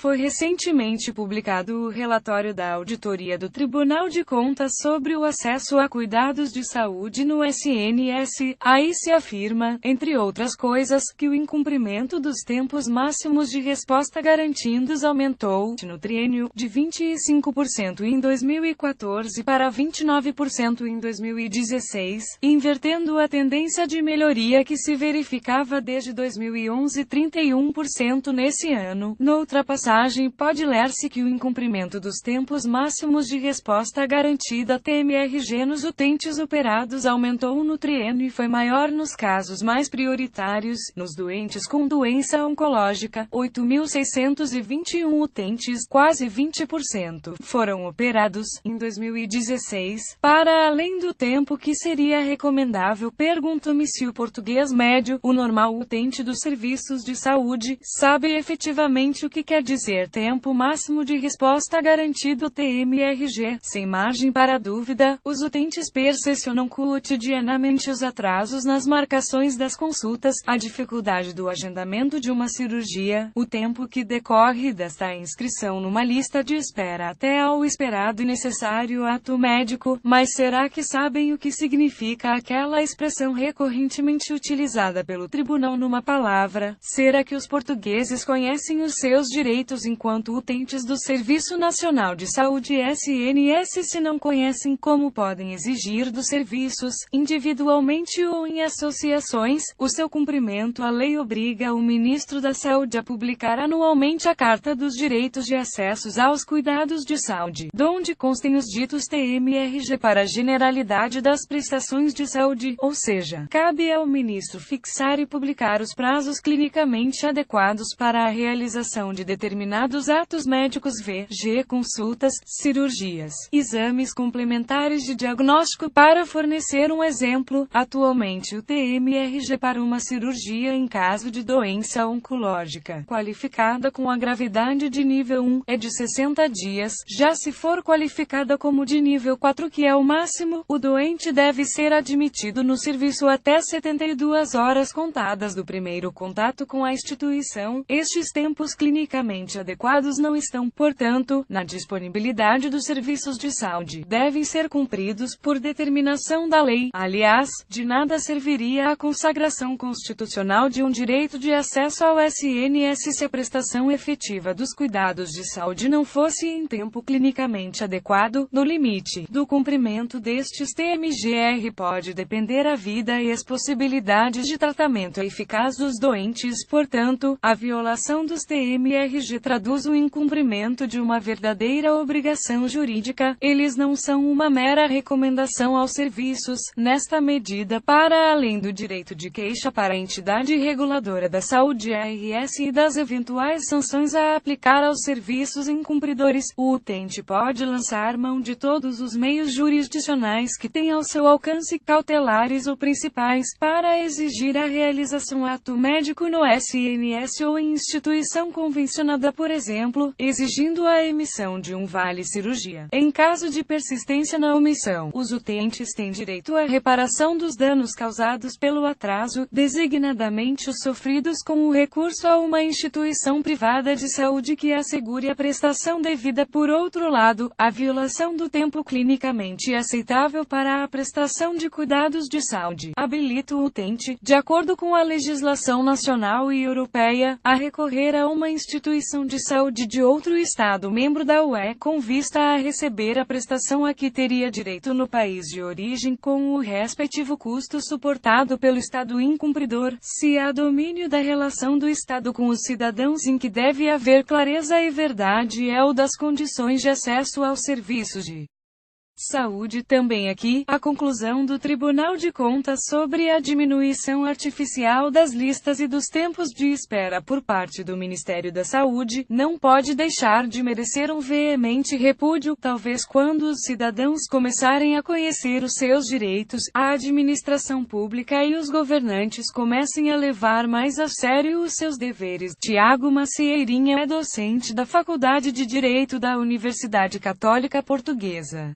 foi recentemente publicado o relatório da Auditoria do Tribunal de Contas sobre o acesso a cuidados de saúde no SNS. Aí se afirma, entre outras coisas, que o incumprimento dos tempos máximos de resposta garantidos aumentou, no triênio, de 25% em 2014 para 29% em 2016, invertendo a tendência de melhoria que se verificava desde 2011, 31% nesse ano. Noutra passagem pode ler-se que o incumprimento dos tempos máximos de resposta garantida TMRG nos utentes operados aumentou no triênio e foi maior nos casos mais prioritários, nos doentes com doença oncológica. 8.621 utentes, quase 20%, foram operados, em 2016, para além do tempo que seria recomendável. Pergunto-me se o português médio, o normal utente dos serviços de saúde, sabe efetivamente o que quer dizer tempo máximo de resposta garantido TMRG. Sem margem para dúvida, os utentes percepcionam cotidianamente os atrasos nas marcações das consultas, a dificuldade do agendamento de uma cirurgia, o tempo que decorre desta inscrição numa lista de espera até ao esperado e necessário ato médico. Mas será que sabem o que significa aquela expressão recorrentemente utilizada pelo tribunal numa palavra? Será que os portugueses conhecem os seus direitos enquanto utentes do Serviço Nacional de Saúde SNS? Se não conhecem, como podem exigir dos serviços, individualmente ou em associações, o seu cumprimento? A lei obriga o ministro da Saúde a publicar anualmente a Carta dos Direitos de Acesso aos Cuidados de Saúde, donde constem os ditos TMRG para a generalidade das prestações de saúde, ou seja, cabe ao ministro fixar e publicar os prazos clinicamente adequados para a realização de determinados atos médicos, v.g. consultas, cirurgias, exames complementares de diagnóstico. Para fornecer um exemplo, atualmente o TMRG para uma cirurgia em caso de doença oncológica qualificada com a gravidade de nível 1 é de 60 dias, já se for qualificada como de nível 4, que é o máximo, o doente deve ser admitido no serviço até 72 horas contadas do primeiro contato com a instituição. Estes tempos clinicamente adequados não estão, portanto, na disponibilidade dos serviços de saúde. Devem ser cumpridos por determinação da lei. Aliás, de nada serviria a consagração constitucional de um direito de acesso ao SNS se a prestação efetiva dos cuidados de saúde não fosse em tempo clinicamente adequado. No limite do cumprimento destes TMGR pode depender a vida e as possibilidades de tratamento eficaz dos doentes. Portanto, a violação dos TMRG traduz o incumprimento de uma verdadeira obrigação jurídica. Eles não são uma mera recomendação aos serviços. Nesta medida, para além do direito de queixa para a entidade reguladora da saúde, ARS, e das eventuais sanções a aplicar aos serviços incumpridores, o utente pode lançar mão de todos os meios jurisdicionais que tem ao seu alcance, cautelares ou principais, para exigir a realização ato médico no SNS ou em instituição convencionada, por exemplo, exigindo a emissão de um vale-cirurgia. Em caso de persistência na omissão, os utentes têm direito à reparação dos danos causados pelo atraso, designadamente os sofridos com o recurso a uma instituição privada de saúde que assegure a prestação devida. Por outro lado, a violação do tempo clinicamente aceitável para a prestação de cuidados de saúde habilita o utente, de acordo com a legislação nacional e europeia, a recorrer a uma instituição de saúde de outro Estado membro da UE, com vista a receber a prestação a que teria direito no país de origem, com o respectivo custo suportado pelo Estado incumpridor. Se há domínio da relação do Estado com os cidadãos em que deve haver clareza e verdade é o das condições de acesso aos serviços de saúde. Também aqui, a conclusão do Tribunal de Contas sobre a diminuição artificial das listas e dos tempos de espera por parte do Ministério da Saúde, não pode deixar de merecer um veemente repúdio. Talvez quando os cidadãos começarem a conhecer os seus direitos, a administração pública e os governantes comecem a levar mais a sério os seus deveres. Tiago Macieirinha é docente da Faculdade de Direito da Universidade Católica Portuguesa.